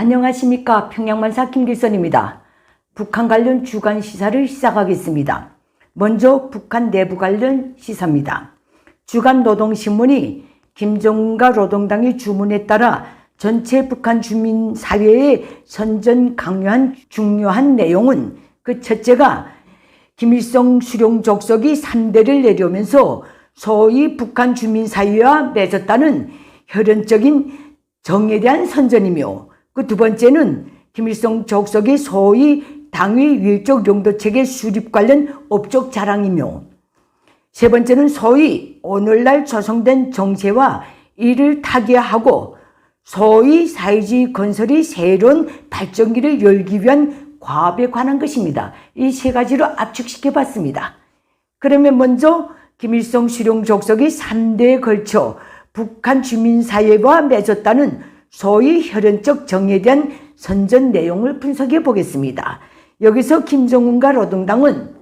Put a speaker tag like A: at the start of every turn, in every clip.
A: 안녕하십니까. 평양만사 김길선입니다. 북한 관련 주간 시사를 시작하겠습니다. 먼저 북한 내부 관련 시사입니다. 주간 노동신문이 김정은과 노동당의 주문에 따라 전체 북한 주민사회에 선전 강요한 중요한 내용은 그 첫째가 김일성 수령 족속이 3대를 내려오면서 소위 북한 주민사회와 맺었다는 혈연적인 정에 대한 선전이며, 그 두 번째는 김일성 족속의 소위 당위 일족 용도체계 수립 관련 업적 자랑이며, 세 번째는 소위 오늘날 조성된 정세와 이를 타개하고 소위 사회주의 건설의 새로운 발전기를 열기 위한 과업에 관한 것입니다. 이 세 가지로 압축시켜 봤습니다. 그러면 먼저 김일성 수령 족속이 3대에 걸쳐 북한 주민사회와 맺었다는 소위 혈연적 정에 대한 선전 내용을 분석해 보겠습니다. 여기서 김정은과 노동당은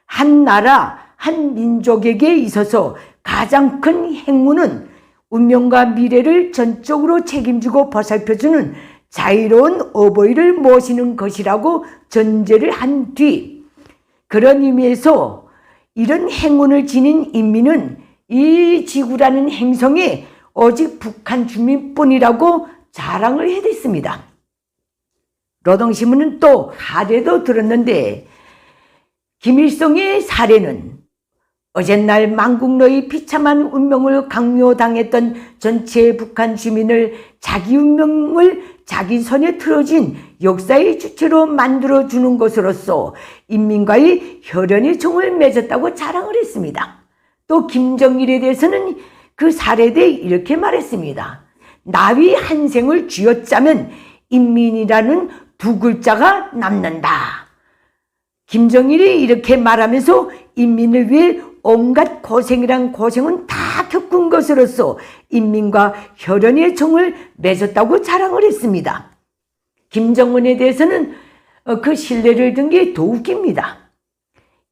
A: 한 나라, 한 민족에게 있어서 가장 큰 행운은 운명과 미래를 전적으로 책임지고 보살펴주는 자유로운 어버이를 모시는 것이라고 전제를 한 뒤, 그런 의미에서 이런 행운을 지닌 인민은 이 지구라는 행성에 오직 북한 주민뿐이라고 자랑을 해댔습니다. 노동신문은 또 사례도 들었는데, 김일성의 사례는 어젯날 만국노의 비참한 운명을 강요당했던 전체 북한 주민을 자기 운명을 자기 손에 틀어진 역사의 주체로 만들어주는 것으로서 인민과의 혈연의 정을 맺었다고 자랑을 했습니다. 또 김정일에 대해서는 그 사례에 대해 이렇게 말했습니다. 나위 한 생을 쥐어짜면 인민이라는 두 글자가 남는다. 김정일이 이렇게 말하면서 인민을 위해 온갖 고생이란 고생은 다 겪은 것으로서 인민과 혈연의 정을 맺었다고 자랑을 했습니다. 김정은에 대해서는 그 신뢰를 든 게 더 웃깁니다.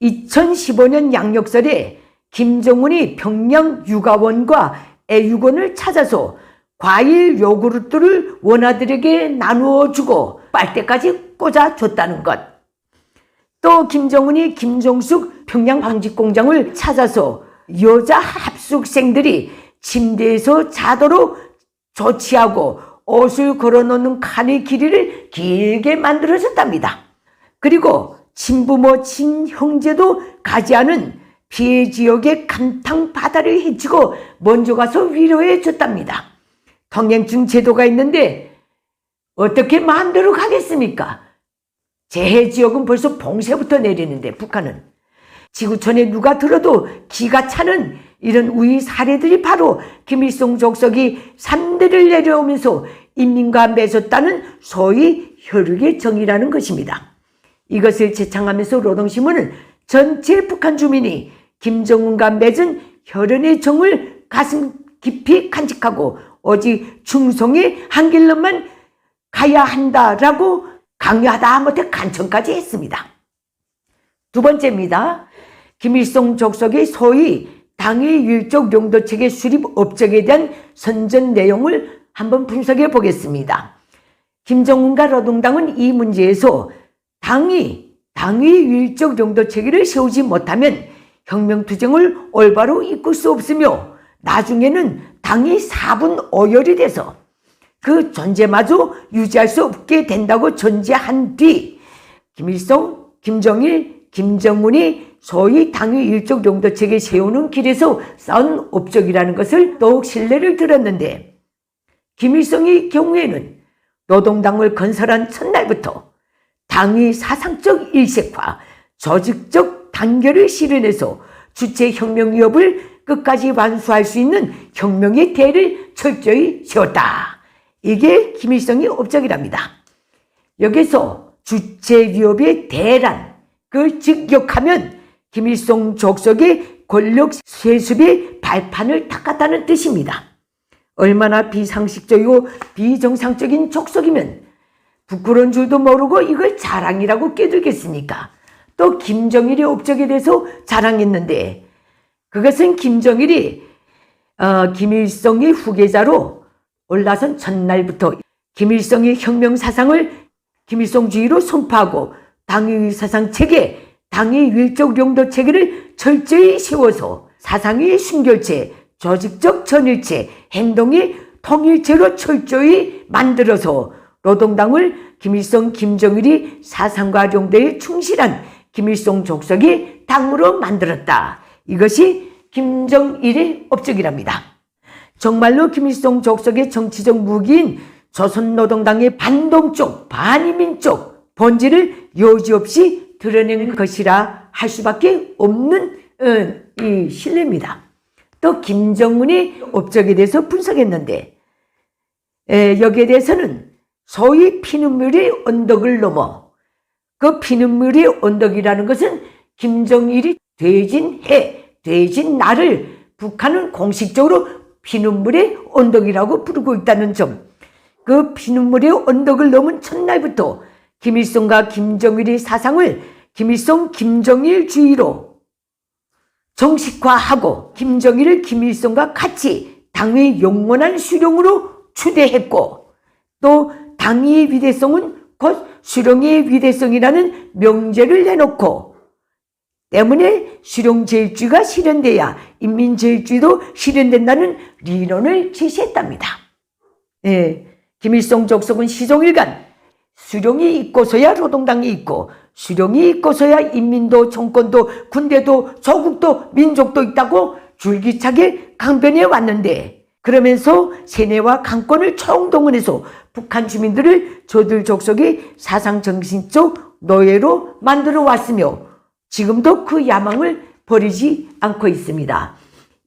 A: 2015년 양력설에 김정은이 평양 육아원과 애육원을 찾아서 과일 요구르트를 원아들에게 나누어 주고 빨대까지 꽂아줬다는 것. 또 김정은이 김정숙 평양 방직공장을 찾아서 여자 합숙생들이 침대에서 자도록 조치하고 옷을 걸어놓는 칸의 길이를 길게 만들어줬답니다. 그리고 친부모 친형제도 가지 않은 피해 지역의 간탕 바다를 헤치고 먼저 가서 위로해 줬답니다. 통행증 제도가 있는데 어떻게 마음대로 가겠습니까? 재해 지역은 벌써 봉쇄부터 내리는데 북한은 지구촌에 누가 들어도 기가 차는 이런 우위 사례들이 바로 김일성 족속이 3대를 내려오면서 인민과 맺었다는 소위 혈육의 정이라는 것입니다. 이것을 제창하면서 노동신문은 전체 북한 주민이 김정은과 맺은 혈연의 정을 가슴 깊이 간직하고 오직 충성의 한 길로만 가야 한다라고 강요하다 못해 간청까지 했습니다. 두 번째입니다. 김일성 족속의 소위 당위 일족 용도체계 수립 업적에 대한 선전 내용을 한번 분석해 보겠습니다. 김정은과 노동당은 이 문제에서 당위 일족 용도체계를 세우지 못하면 혁명투쟁을 올바로 이끌 수 없으며 나중에는 당이 4분 5열이 돼서 그 존재마저 유지할 수 없게 된다고 전제한 뒤 김일성, 김정일, 김정은이 소위 당위 일족 용도체계 세우는 길에서 쌓은 업적이라는 것을 더욱 신뢰를 들었는데, 김일성의 경우에는 노동당을 건설한 첫날부터 당위 사상적 일색화, 조직적 단결을 실현해서 주체 혁명 위협을 끝까지 완수할 수 있는 혁명의 대를 철저히 세웠다. 이게 김일성의 업적이랍니다. 여기서 주체 위협의 대란, 그걸 직역하면 김일성 족속의 권력 쇠습의 발판을 닦았다는 뜻입니다. 얼마나 비상식적이고 비정상적인 족속이면 부끄러운 줄도 모르고 이걸 자랑이라고 껴들겠습니까? 또 김정일의 업적에 대해서 자랑했는데, 그것은 김정일이 김일성의 후계자로 올라선 첫날부터 김일성의 혁명 사상을 김일성주의로 선포하고 당의 사상 체계, 당의 율적 용도 체계를 철저히 세워서 사상의 순결체, 조직적 전일체, 행동의 통일체로 철저히 만들어서 노동당을 김일성, 김정일이 사상과 용도에 충실한 김일성 족속의 당으로 만들었다. 이것이 김정일의 업적이랍니다. 정말로 김일성 족속의 정치적 무기인 조선노동당의 반동적, 반이민적 본질을 여지없이 드러낸 것이라 할 수밖에 없는 이 신뢰입니다. 또 김정은의 업적에 대해서 분석했는데 여기에 대해서는 소위 피눈물의 언덕을 넘어, 그 피눈물의 언덕이라는 것은 김정일이 되진 해, 되진 날을 북한은 공식적으로 피눈물의 언덕이라고 부르고 있다는 점, 그 피눈물의 언덕을 넘은 첫날부터 김일성과 김정일의 사상을 김일성 김정일주의로 정식화하고 김정일을 김일성과 같이 당의 영원한 수령으로 추대했고, 또 당의 위대성은 곧 수령의 위대성이라는 명제를 내놓고, 때문에 수령제일주의가 실현돼야 인민제일주의도 실현된다는理論을 제시했답니다. 김일성 족속은 시종일관 수령이 있고서야 노동당이 있고, 수령이 있고서야 인민도 정권도 군대도 조국도 민족도 있다고 줄기차게 강변해 왔는데, 그러면서 세뇌와 강권을 총동원해서 북한 주민들을 저들 족속의 사상정신적 노예로 만들어 왔으며 지금도 그 야망을 버리지 않고 있습니다.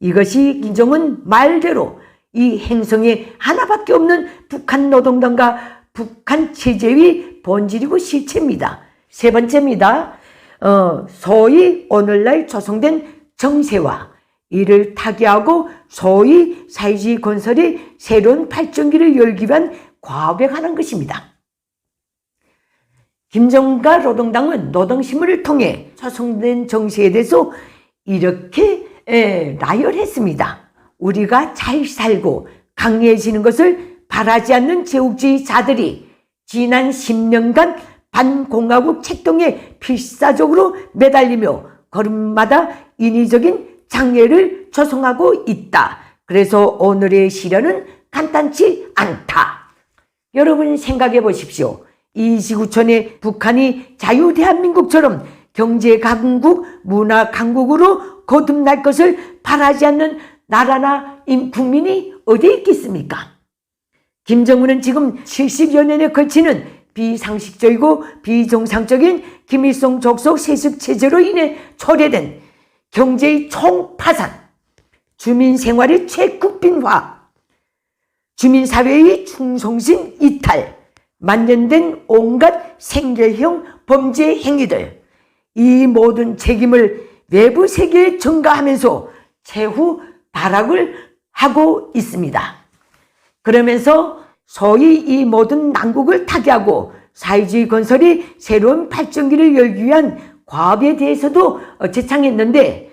A: 이것이 김정은 말대로 이 행성에 하나밖에 없는 북한 노동당과 북한 체제의 본질이고 실체입니다. 세 번째입니다. 소위 오늘날 조성된 정세와 이를 타개하고 소위 사회주의 건설의 새로운 발전기를 열기 위한 과백하는 것입니다. 김정은과 노동당은 노동신문을 통해 조성된 정세에 대해서 이렇게 나열했습니다. 우리가 잘 살고 강해지는 것을 바라지 않는 제국주의자들이 지난 10년간 반공화국 책동에 필사적으로 매달리며 걸음마다 인위적인 장애를 조성하고 있다. 그래서 오늘의 시련은 간단치 않다. 여러분 생각해 보십시오. 이 지구촌에 북한이 자유대한민국처럼 경제 강국, 문화 강국으로 거듭날 것을 바라지 않는 나라나 국민이 어디에 있겠습니까? 김정은은 지금 70여 년에 걸치는 비상식적이고 비정상적인 김일성 족속 세습 체제로 인해 초래된 경제의 총파산, 주민생활의 최극빈화, 주민사회의 충성심 이탈, 만연된 온갖 생계형 범죄 행위들, 이 모든 책임을 외부 세계에 전가하면서 최후 발악을 하고 있습니다. 그러면서 소위 이 모든 난국을 타개하고 사회주의 건설이 새로운 발전기를 열기 위한 과업에 대해서도 제창했는데,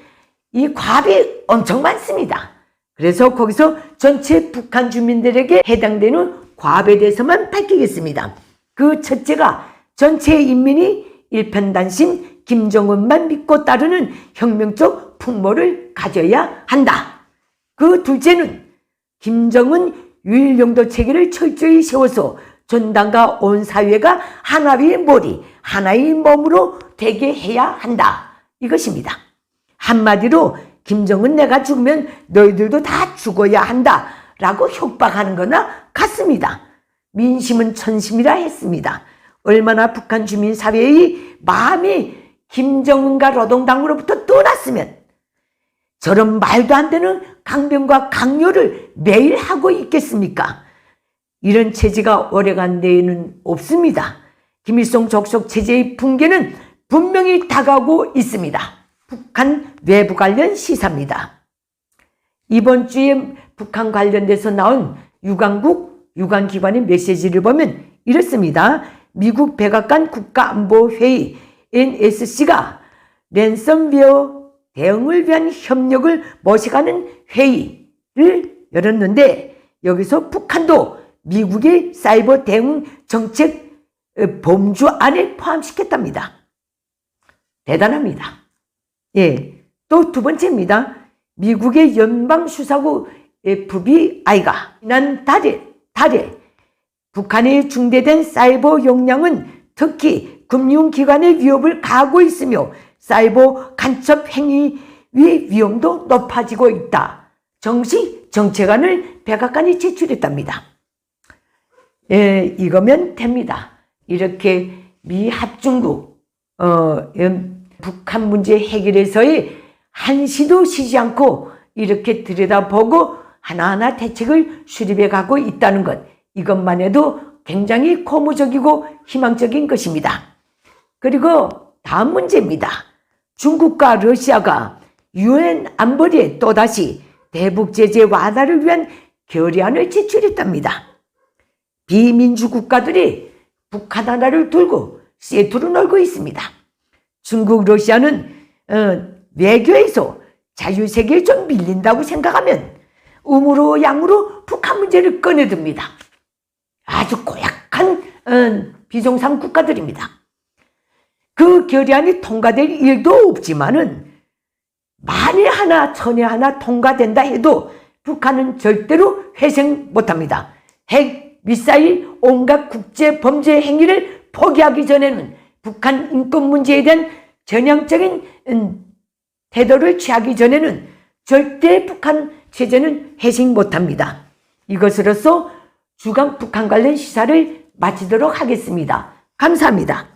A: 이 과업이 엄청 많습니다. 그래서 거기서 전체 북한 주민들에게 해당되는 과업에 대해서만 밝히겠습니다. 그 첫째가 전체 인민이 일편단심 김정은만 믿고 따르는 혁명적 풍모를 가져야 한다. 그 둘째는 김정은 유일용도 체계를 철저히 세워서 전당과 온 사회가 하나의 머리, 하나의 몸으로 되게 해야 한다. 이것입니다. 한마디로 김정은 내가 죽으면 너희들도 다 죽어야 한다 라고 협박하는 거나 같습니다. 민심은 천심이라 했습니다. 얼마나 북한 주민사회의 마음이 김정은과 노동당으로부터 떠났으면 저런 말도 안 되는 강변과 강요를 매일 하고 있겠습니까? 이런 체제가 오래간 데에는 없습니다. 김일성 족속 체제의 붕괴는 분명히 다가오고 있습니다. 북한 외부 관련 시사입니다. 이번 주에 북한 관련돼서 나온 유관국, 유관기관의 메시지를 보면 이렇습니다. 미국 백악관 국가안보회의 NSC가 랜섬웨어 대응을 위한 협력을 모색하는 회의를 열었는데, 여기서 북한도 미국의 사이버 대응 정책 범주 안에 포함시켰답니다. 대단합니다. 예. 또 두 번째입니다. 미국의 연방수사국 FBI가 지난 달에 북한의 중대된 사이버 역량은 특히 금융기관의 위협을 가하고 있으며 사이버 간첩 행위의 위험도 높아지고 있다. 정치정책안을 백악관이 제출했답니다. 예, 이거면 됩니다. 이렇게 미합중국 북한 문제 해결에서의 한시도 쉬지 않고 이렇게 들여다보고 하나하나 대책을 수립해 가고 있다는 것, 이것만 해도 굉장히 고무적이고 희망적인 것입니다. 그리고 다음 문제입니다. 중국과 러시아가 UN 안보리에 또다시 대북 제재 완화를 위한 결의안을 제출했답니다. 비민주 국가들이 북한 하나를 두고 세트로 놀고 있습니다. 중국, 러시아는 외교에서 자유세계에 좀 밀린다고 생각하면 음으로 양으로 북한 문제를 꺼내듭니다. 아주 고약한 비정상 국가들입니다. 그 결의안이 통과될 일도 없지만은 만에 하나 천에 하나 통과된다 해도 북한은 절대로 회생 못합니다. 핵, 미사일, 온갖 국제 범죄 행위를 포기하기 전에는, 북한 인권 문제에 대한 전향적인 태도를 취하기 전에는 절대 북한 체제는 회생 못합니다. 이것으로서 주간 북한 관련 시사를 마치도록 하겠습니다. 감사합니다.